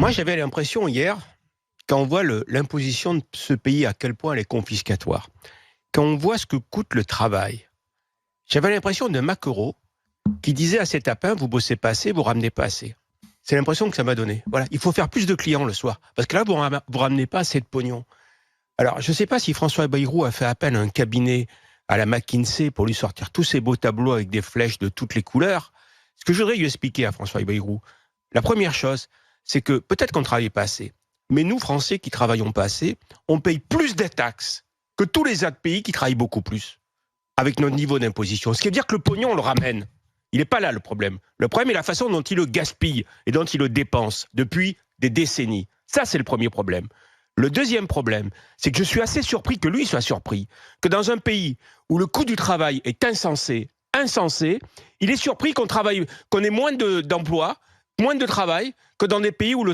Moi, j'avais l'impression hier, quand on voit l'imposition de ce pays, à quel point elle est confiscatoire, quand on voit ce que coûte le travail, j'avais l'impression de Macquereau qui disait à ses tapins, vous bossez pas assez, vous ramenez pas assez. C'est l'impression que ça m'a donné. Voilà, il faut faire plus de clients le soir, parce que là, vous ramenez pas assez de pognon. Alors, je ne sais pas si François Bayrou a fait appel à un cabinet à la McKinsey pour lui sortir tous ces beaux tableaux avec des flèches de toutes les couleurs. Ce que je voudrais lui expliquer à François Bayrou, la première chose, c'est que peut-être qu'on ne travaille pas assez, mais nous, Français qui travaillons pas assez, on paye plus de taxes que tous les autres pays qui travaillent beaucoup plus, avec notre niveau d'imposition. Ce qui veut dire que le pognon, on le ramène. Il n'est pas là le problème. Le problème est la façon dont il le gaspille et dont il le dépense depuis des décennies. Ça, c'est le premier problème. Le deuxième problème, c'est que je suis assez surpris que lui soit surpris, que dans un pays où le coût du travail est insensé, il est surpris qu'on ait moins d'emplois, moins de travail que dans des pays où le